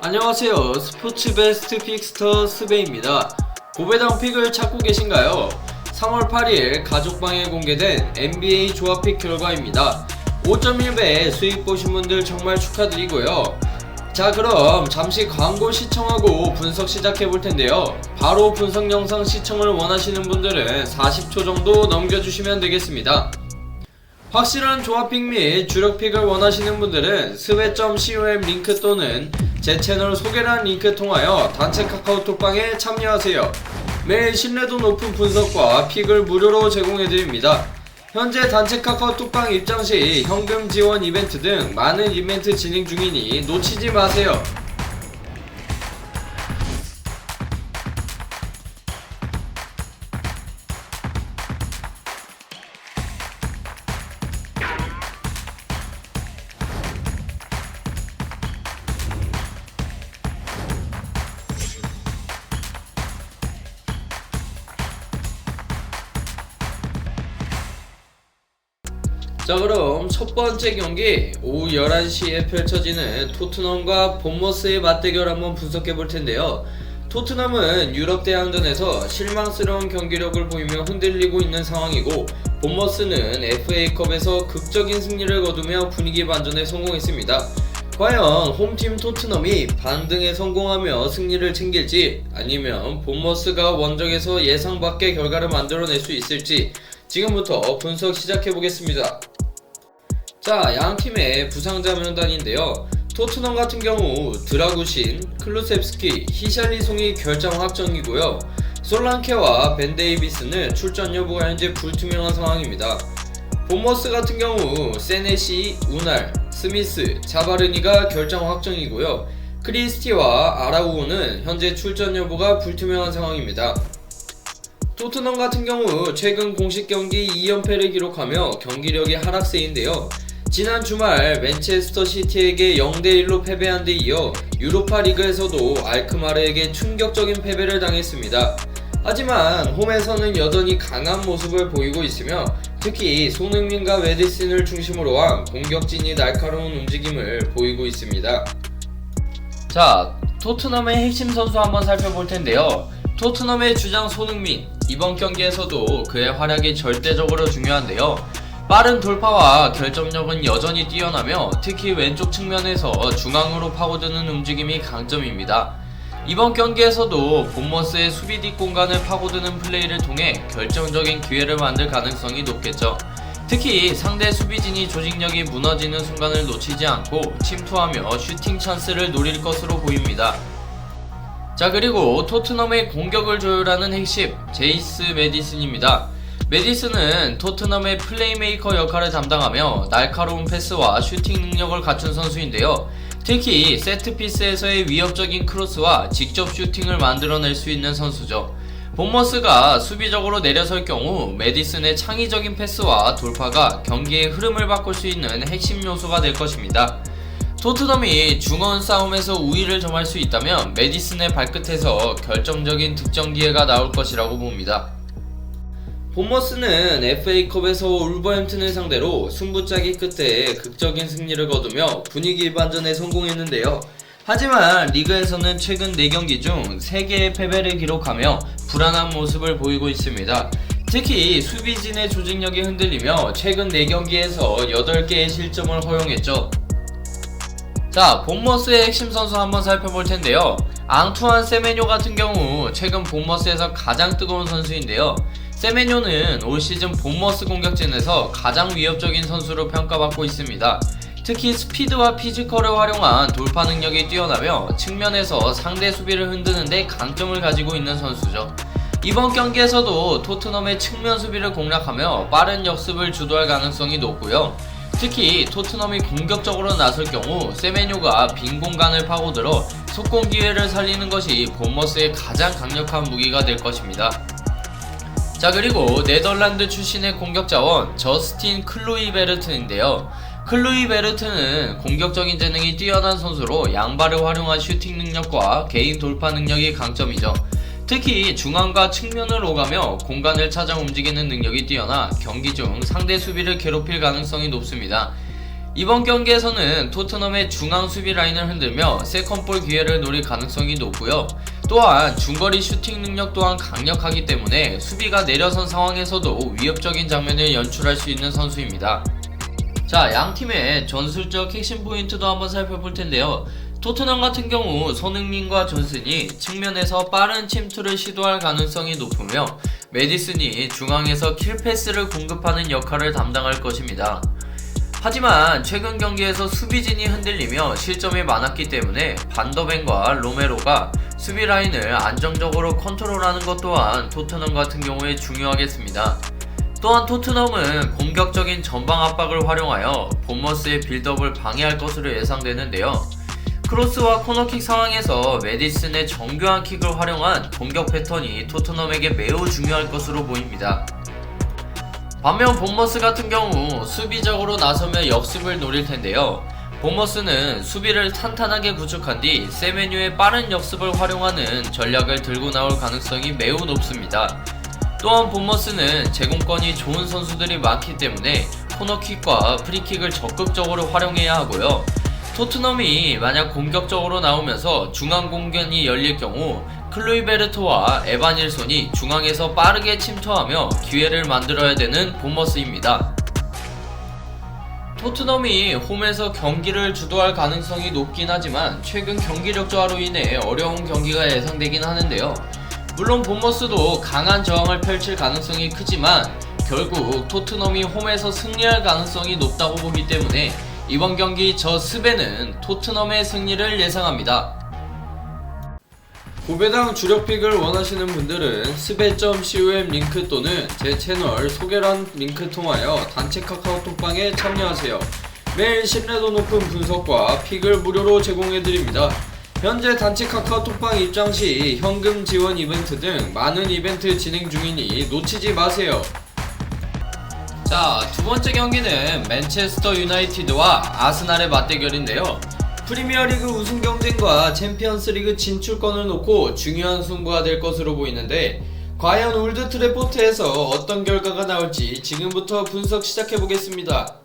안녕하세요. 스포츠 베스트 픽스터 스베입니다. 고배당 픽을 찾고 계신가요? 3월 8일 가족방에 공개된 NBA 조합픽 결과입니다. 5.1배 수익 보신 분들 정말 축하드리고요. 자, 그럼 잠시 광고 시청하고 분석 시작해 볼 텐데요. 바로 분석 영상 시청을 원하시는 분들은 40초 정도 넘겨주시면 되겠습니다. 확실한 조합픽 및 주력픽을 원하시는 분들은 스베.com 링크 또는 제 채널 소개란 링크 통하여 단체 카카오톡방에 참여하세요. 매일 신뢰도 높은 분석과 픽을 무료로 제공해드립니다. 현재 단체 카카오톡방 입장 시 현금 지원 이벤트 등 많은 이벤트 진행 중이니 놓치지 마세요. 자, 그럼 첫 번째 경기 오후 11시에 펼쳐지는 토트넘과 본머스의 맞대결 한번 분석해 볼 텐데요. 토트넘은 유럽 대항전에서 실망스러운 경기력을 보이며 흔들리고 있는 상황이고, 본머스는 FA컵에서 극적인 승리를 거두며 분위기 반전에 성공했습니다. 과연 홈팀 토트넘이 반등에 성공하며 승리를 챙길지, 아니면 본머스가 원정에서 예상 밖의 결과를 만들어낼 수 있을지 지금부터 분석 시작해 보겠습니다. 자, 양팀의 부상자 명단인데요. 토트넘 같은 경우 드라구신, 클루셉스키, 히샬리송이 결장 확정이고요. 솔랑케와 벤 데이비스는 출전 여부가 현재 불투명한 상황입니다. 본머스 같은 경우 세네시, 우날, 스미스, 자바르니가 결장 확정이고요. 크리스티와 아라우오는 현재 출전 여부가 불투명한 상황입니다. 토트넘 같은 경우 최근 공식 경기 2연패를 기록하며 경기력이 하락세인데요. 지난 주말 맨체스터 시티에게 0대1로 패배한 데 이어 유로파 리그에서도 알크마르에게 충격적인 패배를 당했습니다. 하지만 홈에서는 여전히 강한 모습을 보이고 있으며, 특히 손흥민과 메디슨을 중심으로 한 공격진이 날카로운 움직임을 보이고 있습니다. 자, 토트넘의 핵심 선수 한번 살펴볼 텐데요. 토트넘의 주장 손흥민, 이번 경기에서도 그의 활약이 절대적으로 중요한데요. 빠른 돌파와 결정력은 여전히 뛰어나며 특히 왼쪽 측면에서 중앙으로 파고드는 움직임이 강점입니다. 이번 경기에서도 본머스의 수비 뒷 공간을 파고드는 플레이를 통해 결정적인 기회를 만들 가능성이 높겠죠. 특히 상대 수비진이 조직력이 무너지는 순간을 놓치지 않고 침투하며 슈팅 찬스를 노릴 것으로 보입니다. 자, 그리고 토트넘의 공격을 조율하는 핵심 제이스 메디슨입니다. 메디슨은 토트넘의 플레이메이커 역할을 담당하며 날카로운 패스와 슈팅 능력을 갖춘 선수인데요. 특히 세트피스에서의 위협적인 크로스와 직접 슈팅을 만들어낼 수 있는 선수죠. 본머스가 수비적으로 내려설 경우 메디슨의 창의적인 패스와 돌파가 경기의 흐름을 바꿀 수 있는 핵심 요소가 될 것입니다. 토트넘이 중원 싸움에서 우위를 점할 수 있다면 메디슨의 발끝에서 결정적인 득점 기회가 나올 것이라고 봅니다. 본머스는 FA컵에서 울버햄튼을 상대로 승부짜기 끝에 극적인 승리를 거두며 분위기 반전에 성공했는데요. 하지만 리그에서는 최근 4경기 중 3개의 패배를 기록하며 불안한 모습을 보이고 있습니다. 특히 수비진의 조직력이 흔들리며 최근 4경기에서 8개의 실점을 허용했죠. 자, 본머스의 핵심 선수 한번 살펴볼 텐데요. 앙투안 세메뇨 같은 경우 최근 본머스에서 가장 뜨거운 선수인데요. 세메뇨는 올 시즌 본머스 공격진에서 가장 위협적인 선수로 평가받고 있습니다. 특히 스피드와 피지컬을 활용한 돌파 능력이 뛰어나며 측면에서 상대 수비를 흔드는데 강점을 가지고 있는 선수죠. 이번 경기에서도 토트넘의 측면 수비를 공략하며 빠른 역습을 주도할 가능성이 높고요. 특히 토트넘이 공격적으로 나설 경우 세메뇨가 빈 공간을 파고들어 속공 기회를 살리는 것이 본머스의 가장 강력한 무기가 될 것입니다. 자, 그리고 네덜란드 출신의 공격자원 저스틴 클루이베르트인데요. 클루이베르트는 공격적인 재능이 뛰어난 선수로 양발을 활용한 슈팅 능력과 개인 돌파 능력이 강점이죠. 특히 중앙과 측면을 오가며 공간을 찾아 움직이는 능력이 뛰어나 경기 중 상대 수비를 괴롭힐 가능성이 높습니다. 이번 경기에서는 토트넘의 중앙 수비 라인을 흔들며 세컨볼 기회를 노릴 가능성이 높고요. 또한 중거리 슈팅 능력 또한 강력하기 때문에 수비가 내려선 상황에서도 위협적인 장면을 연출할 수 있는 선수입니다. 자, 양팀의 전술적 핵심 포인트도 한번 살펴볼 텐데요. 토트넘 같은 경우 손흥민과 존슨이 측면에서 빠른 침투를 시도할 가능성이 높으며 메디슨이 중앙에서 킬패스를 공급하는 역할을 담당할 것입니다. 하지만 최근 경기에서 수비진이 흔들리며 실점이 많았기 때문에 반더벤과 로메로가 수비 라인을 안정적으로 컨트롤하는 것 또한 토트넘 같은 경우에 중요하겠습니다. 또한 토트넘은 공격적인 전방 압박을 활용하여 본머스의 빌드업을 방해할 것으로 예상되는데요. 크로스와 코너킥 상황에서 메디슨의 정교한 킥을 활용한 공격 패턴이 토트넘에게 매우 중요할 것으로 보입니다. 반면 본머스 같은 경우 수비적으로 나서며 역습을 노릴 텐데요. 본머스는 수비를 탄탄하게 구축한 뒤 세메뉴의 빠른 역습을 활용하는 전략을 들고 나올 가능성이 매우 높습니다. 또한 본머스는 제공권이 좋은 선수들이 많기 때문에 코너킥과 프리킥을 적극적으로 활용해야 하고요. 토트넘이 만약 공격적으로 나오면서 중앙 공간이 열릴 경우 클로이베르트와 에바닐손이 중앙에서 빠르게 침투하며 기회를 만들어야 되는 본머스입니다. 토트넘이 홈에서 경기를 주도할 가능성이 높긴 하지만 최근 경기력 저하로 인해 어려운 경기가 예상되긴 하는데요. 물론 본머스도 강한 저항을 펼칠 가능성이 크지만 결국 토트넘이 홈에서 승리할 가능성이 높다고 보기 때문에 이번 경기 저 스베는 토트넘의 승리를 예상합니다. 고배당 주력픽을 원하시는 분들은 스베.com 링크 또는 제 채널 소개란 링크 통하여 단체 카카오톡방에 참여하세요. 매일 신뢰도 높은 분석과 픽을 무료로 제공해드립니다. 현재 단체 카카오톡방 입장 시 현금 지원 이벤트 등 많은 이벤트 진행 중이니 놓치지 마세요. 자, 두 번째 경기는 맨체스터 유나이티드와 아스날의 맞대결인데요. 프리미어리그 우승 경쟁과 챔피언스리그 진출권을 놓고 중요한 승부가 될 것으로 보이는데 과연 올드 트래포드에서 어떤 결과가 나올지 지금부터 분석 시작해보겠습니다.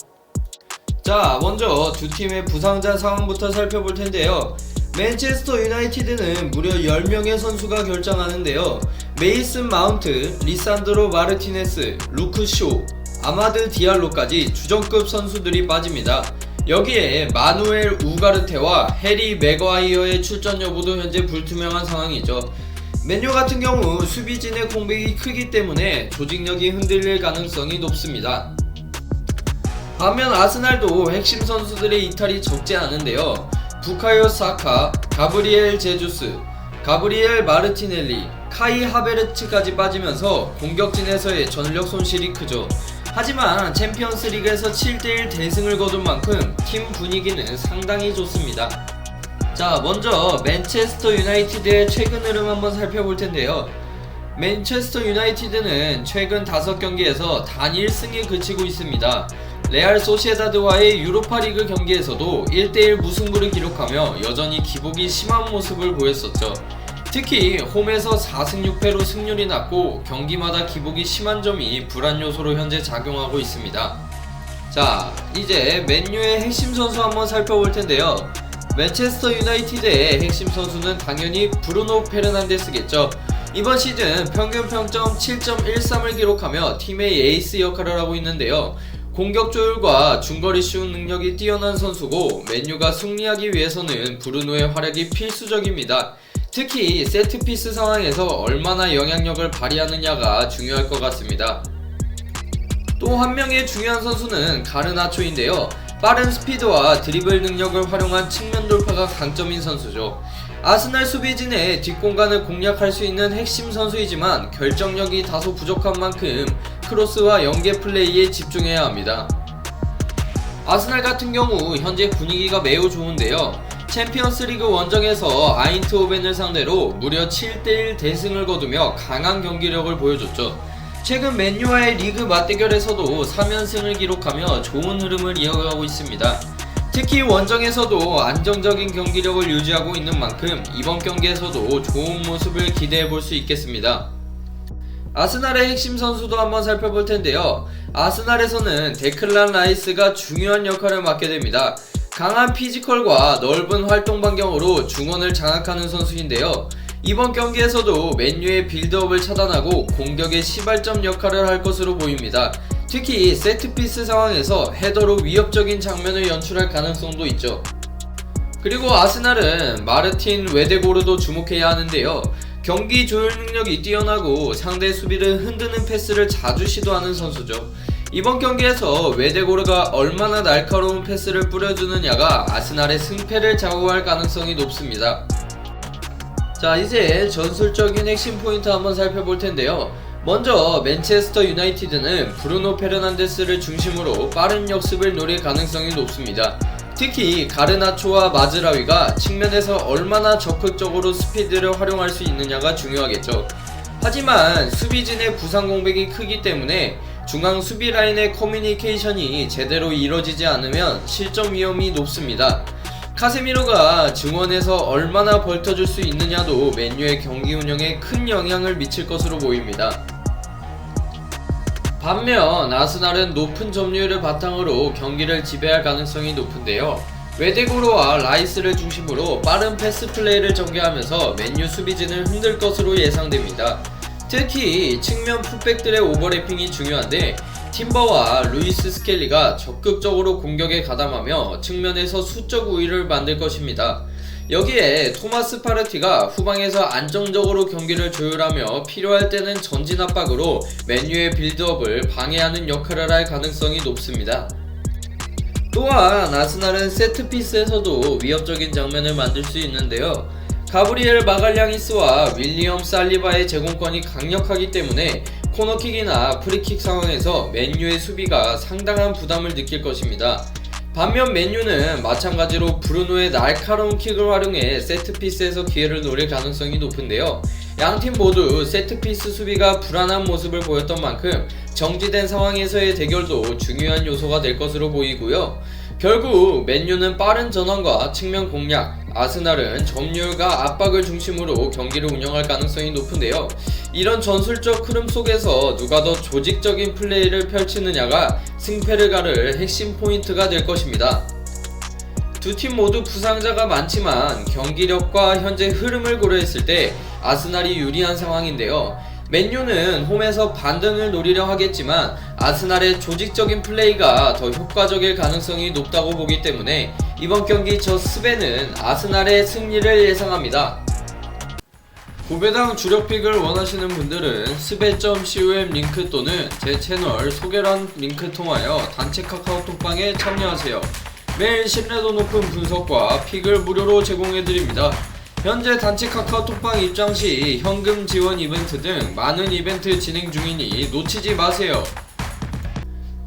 자, 먼저 두 팀의 부상자 상황부터 살펴볼 텐데요. 맨체스터 유나이티드는 무려 10명의 선수가 결장하는데요. 메이슨 마운트, 리산드로 마르티네스, 루크 쇼, 아마드 디알로까지 주전급 선수들이 빠집니다. 여기에 마누엘 우가르테와 해리 맥과이어의 출전 여부도 현재 불투명한 상황이죠. 맨유 같은 경우 수비진의 공백이 크기 때문에 조직력이 흔들릴 가능성이 높습니다. 반면 아스날도 핵심 선수들의 이탈이 적지 않은데요. 부카요 사카, 가브리엘 제주스, 가브리엘 마르티넬리, 카이 하베르츠까지 빠지면서 공격진에서의 전력 손실이 크죠. 하지만 챔피언스 리그에서 7대1 대승을 거둔 만큼 팀 분위기는 상당히 좋습니다. 자, 먼저 맨체스터 유나이티드의 최근 흐름 한번 살펴볼 텐데요. 맨체스터 유나이티드는 최근 5경기에서 단 1승에 그치고 있습니다. 레알 소시에다드와의 유로파리그 경기에서도 1대1 무승부를 기록하며 여전히 기복이 심한 모습을 보였었죠. 특히 홈에서 4승 6패로 승률이 낮고 경기마다 기복이 심한 점이 불안 요소로 현재 작용하고 있습니다. 자, 이제 맨유의 핵심 선수 한번 살펴볼 텐데요. 맨체스터 유나이티드의 핵심 선수는 당연히 브루노 페르난데스겠죠. 이번 시즌 평균 평점 7.13을 기록하며 팀의 에이스 역할을 하고 있는데요. 공격 조율과 중거리 슛 능력이 뛰어난 선수고 맨유가 승리하기 위해서는 브루노의 활약이 필수적입니다. 특히 세트피스 상황에서 얼마나 영향력을 발휘하느냐가 중요할 것 같습니다. 또 한 명의 중요한 선수는 가르나초인데요. 빠른 스피드와 드리블 능력을 활용한 측면 돌파가 강점인 선수죠. 아스날 수비진의 뒷공간을 공략할 수 있는 핵심 선수이지만 결정력이 다소 부족한 만큼 크로스와 연계 플레이에 집중해야 합니다. 아스날 같은 경우 현재 분위기가 매우 좋은데요. 챔피언스리그 원정에서 아인트호벤을 상대로 무려 7대1 대승을 거두며 강한 경기력을 보여줬죠. 최근 맨유와의 리그 맞대결에서도 3연승을 기록하며 좋은 흐름을 이어가고 있습니다. 특히 원정에서도 안정적인 경기력을 유지하고 있는 만큼 이번 경기에서도 좋은 모습을 기대해볼 수 있겠습니다. 아스날의 핵심 선수도 한번 살펴볼 텐데요. 아스날에서는 데클란 라이스가 중요한 역할을 맡게 됩니다. 강한 피지컬과 넓은 활동 반경으로 중원을 장악하는 선수인데요. 이번 경기에서도 맨유의 빌드업을 차단하고 공격의 시발점 역할을 할 것으로 보입니다. 특히 세트피스 상황에서 헤더로 위협적인 장면을 연출할 가능성도 있죠. 그리고 아스날은 마르틴 웨데고르도 주목해야 하는데요. 경기 조율 능력이 뛰어나고 상대 수비를 흔드는 패스를 자주 시도하는 선수죠. 이번 경기에서 웨데고르가 얼마나 날카로운 패스를 뿌려주느냐가 아스날의 승패를 좌우할 가능성이 높습니다. 자, 이제 전술적인 핵심 포인트 한번 살펴볼 텐데요. 먼저 맨체스터 유나이티드는 브루노 페르난데스를 중심으로 빠른 역습을 노릴 가능성이 높습니다. 특히 가르나초와 마즈라위가 측면에서 얼마나 적극적으로 스피드를 활용할 수 있느냐가 중요하겠죠. 하지만 수비진의 부상 공백이 크기 때문에 중앙 수비 라인의 커뮤니케이션이 제대로 이뤄지지 않으면 실점 위험이 높습니다. 카세미로가 중원에서 얼마나 벌텨줄 수 있느냐도 맨유의 경기 운영에 큰 영향을 미칠 것으로 보입니다. 반면 아스날은 높은 점유율을 바탕으로 경기를 지배할 가능성이 높은데요. 웨데고르와 라이스를 중심으로 빠른 패스 플레이를 전개하면서 맨유 수비진을 흔들 것으로 예상됩니다. 특히 측면 풀백들의 오버래핑이 중요한데 팀버와 루이스 스켈리가 적극적으로 공격에 가담하며 측면에서 수적 우위를 만들 것입니다. 여기에 토마스 파르티가 후방에서 안정적으로 경기를 조율하며 필요할 때는 전진 압박으로 맨유의 빌드업을 방해하는 역할을 할 가능성이 높습니다. 또한 아스날은 세트피스에서도 위협적인 장면을 만들 수 있는데요. 가브리엘 마갈량이스와 윌리엄 살리바의 제공권이 강력하기 때문에 코너킥이나 프리킥 상황에서 맨유의 수비가 상당한 부담을 느낄 것입니다. 반면 맨유는 마찬가지로 브루노의 날카로운 킥을 활용해 세트피스에서 기회를 노릴 가능성이 높은데요. 양팀 모두 세트피스 수비가 불안한 모습을 보였던 만큼 정지된 상황에서의 대결도 중요한 요소가 될 것으로 보이고요. 결국 맨유는 빠른 전환과 측면 공략, 아스날은 점유율과 압박을 중심으로 경기를 운영할 가능성이 높은데요. 이런 전술적 흐름 속에서 누가 더 조직적인 플레이를 펼치느냐가 승패를 가를 핵심 포인트가 될 것입니다. 두 팀 모두 부상자가 많지만 경기력과 현재 흐름을 고려했을 때 아스날이 유리한 상황인데요. 맨유는 홈에서 반등을 노리려 하겠지만 아스날의 조직적인 플레이가 더 효과적일 가능성이 높다고 보기 때문에 이번 경기 저 스베는 아스날의 승리를 예상합니다. 구배당 주력픽을 원하시는 분들은 스베.com 링크 또는 제 채널 소개란 링크 통하여 단체 카카오톡방에 참여하세요. 매일 신뢰도 높은 분석과 픽을 무료로 제공해드립니다. 현재 단체 카카오톡방 입장 시 현금 지원 이벤트 등 많은 이벤트 진행 중이니 놓치지 마세요.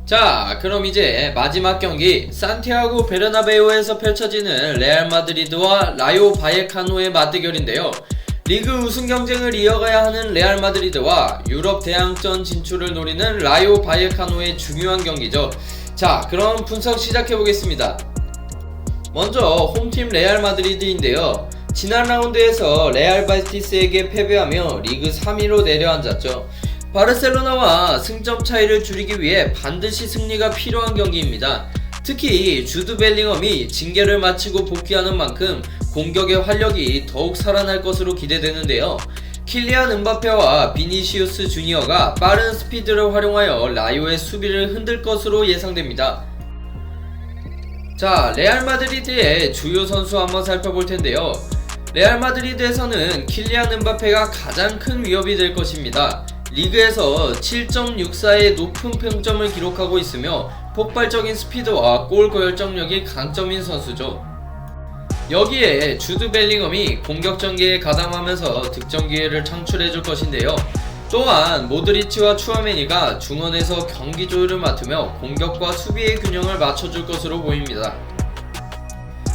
자, 그럼 이제 마지막 경기 산티아고 베르나베우에서 펼쳐지는 레알 마드리드와 라요 바예카노의 맞대결인데요. 리그 우승 경쟁을 이어가야 하는 레알 마드리드와 유럽 대항전 진출을 노리는 라요 바예카노의 중요한 경기죠. 자, 그럼 분석 시작해보겠습니다. 먼저 홈팀 레알 마드리드인데요. 지난 라운드에서 레알 바티스에게 패배하며 리그 3위로 내려앉았죠. 바르셀로나와 승점 차이를 줄이기 위해 반드시 승리가 필요한 경기입니다. 특히 주드 벨링엄이 징계를 마치고 복귀하는 만큼 공격의 활력이 더욱 살아날 것으로 기대되는데요. 킬리안 은바페와 비니시우스 주니어가 빠른 스피드를 활용하여 라요의 수비를 흔들 것으로 예상됩니다. 자, 레알 마드리드의 주요 선수 한번 살펴볼 텐데요. 레알 마드리드에서는 킬리안 은바페가 가장 큰 위협이 될 것입니다. 리그에서 7.64의 높은 평점을 기록하고 있으며 폭발적인 스피드와 골 결정력이 강점인 선수죠. 여기에 주드 벨링엄이 공격 전개에 가담하면서 득점 기회를 창출해줄 것인데요. 또한 모드리치와 추아메니가 중원에서 경기 조율을 맡으며 공격과 수비의 균형을 맞춰줄 것으로 보입니다.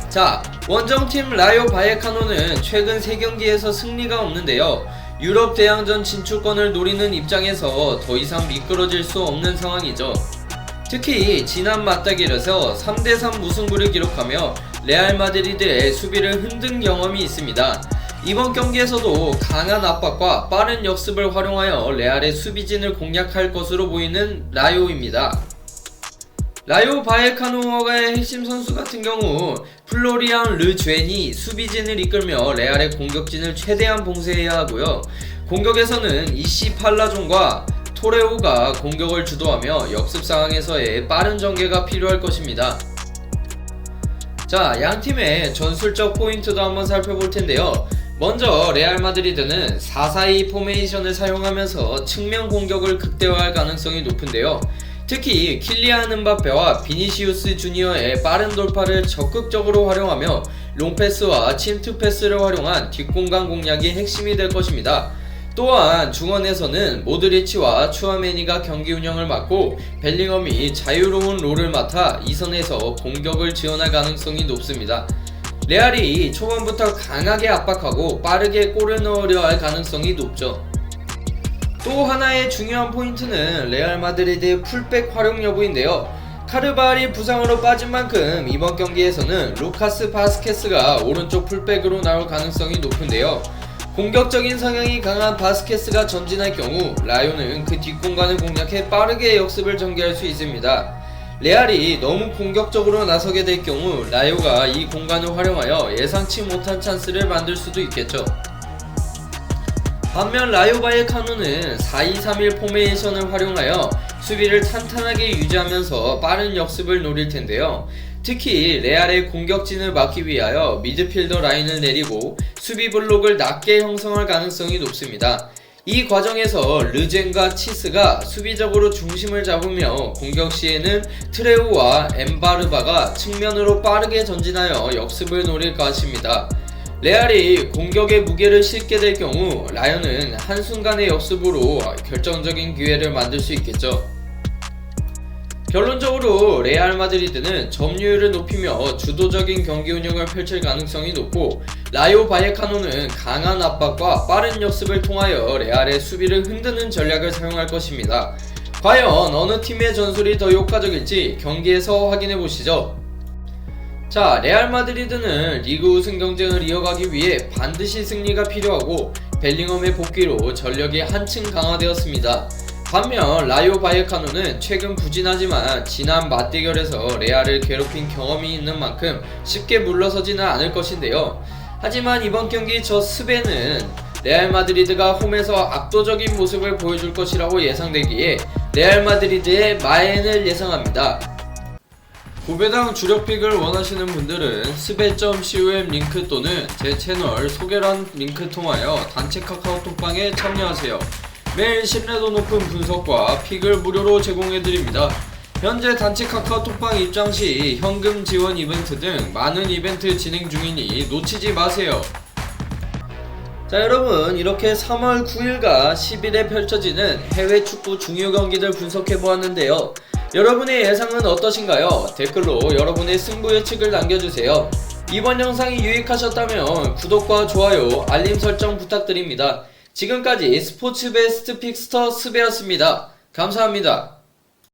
자, 원정팀 라요 바예카노는 최근 3경기에서 승리가 없는데요. 유럽 대항전 진출권을 노리는 입장에서 더 이상 미끄러질 수 없는 상황이죠. 특히 지난 맞대결에서 3대3 무승부를 기록하며 레알 마드리드의 수비를 흔든 경험이 있습니다. 이번 경기에서도 강한 압박과 빠른 역습을 활용하여 레알의 수비진을 공략할 것으로 보이는 라요입니다. 라요 바에카노어의 핵심 선수 같은 경우 플로리안 르죄니 수비진을 이끌며 레알의 공격진을 최대한 봉쇄해야 하고요. 공격에서는 이시 팔라존과 토레오가 공격을 주도하며 역습 상황에서의 빠른 전개가 필요할 것입니다. 자, 양팀의 전술적 포인트도 한번 살펴볼 텐데요. 먼저 레알 마드리드는 4-4-2 포메이션을 사용하면서 측면 공격을 극대화할 가능성이 높은데요. 특히 킬리안 음바페와 비니시우스 주니어의 빠른 돌파를 적극적으로 활용하며 롱패스와 침투패스를 활용한 뒷공간 공략이 핵심이 될 것입니다. 또한 중원에서는 모드리치와 추아메니가 경기 운영을 맡고 벨링엄이 자유로운 롤을 맡아 이선에서 공격을 지원할 가능성이 높습니다. 레알이 초반부터 강하게 압박하고 빠르게 골을 넣으려 할 가능성이 높죠. 또 하나의 중요한 포인트는 레알 마드리드의 풀백 활용 여부인데요. 카르바알이 부상으로 빠진 만큼 이번 경기에서는 루카스 바스케스가 오른쪽 풀백으로 나올 가능성이 높은데요. 공격적인 성향이 강한 바스케스가 전진할 경우 라요는 그 뒷공간을 공략해 빠르게 역습을 전개할 수 있습니다. 레알이 너무 공격적으로 나서게 될 경우 라요가 이 공간을 활용하여 예상치 못한 찬스를 만들 수도 있겠죠. 반면 라요 바이에카노는 4-2-3-1 포메이션을 활용하여 수비를 탄탄하게 유지하면서 빠른 역습을 노릴 텐데요. 특히 레알의 공격진을 막기 위하여 미드필더 라인을 내리고 수비 블록을 낮게 형성할 가능성이 높습니다. 이 과정에서 르젠과 치스가 수비적으로 중심을 잡으며 공격 시에는 트레우와 엠바르바가 측면으로 빠르게 전진하여 역습을 노릴 것입니다. 레알이 공격의 무게를 싣게 될 경우 라요는 한순간의 역습으로 결정적인 기회를 만들 수 있겠죠. 결론적으로 레알 마드리드는 점유율을 높이며 주도적인 경기 운영을 펼칠 가능성이 높고 라요 바이에카노는 강한 압박과 빠른 역습을 통하여 레알의 수비를 흔드는 전략을 사용할 것입니다. 과연 어느 팀의 전술이 더 효과적일지 경기에서 확인해보시죠. 자, 레알 마드리드는 리그 우승 경쟁을 이어가기 위해 반드시 승리가 필요하고 벨링엄의 복귀로 전력이 한층 강화되었습니다. 반면 라요 바이에카노는 최근 부진하지만 지난 맞대결에서 레알을 괴롭힌 경험이 있는 만큼 쉽게 물러서지는 않을 것인데요. 하지만 이번 경기 저 스베는 레알 마드리드가 홈에서 압도적인 모습을 보여줄 것이라고 예상되기에 레알 마드리드의 마엔을 예상합니다. 구배당 주력픽을 원하시는 분들은 스베.com 링크 또는 제 채널 소개란 링크 통하여 단체 카카오톡방에 참여하세요. 매일 신뢰도 높은 분석과 픽을 무료로 제공해드립니다. 현재 단체 카카오톡방 입장 시 현금 지원 이벤트 등 많은 이벤트 진행 중이니 놓치지 마세요. 자, 여러분, 이렇게 3월 9일과 10일에 펼쳐지는 해외 축구 중요 경기들 분석해보았는데요. 여러분의 예상은 어떠신가요? 댓글로 여러분의 승부 예측을 남겨주세요. 이번 영상이 유익하셨다면 구독과 좋아요, 알림 설정 부탁드립니다. 지금까지 스포츠 베스트 픽스터 스베였습니다. 감사합니다.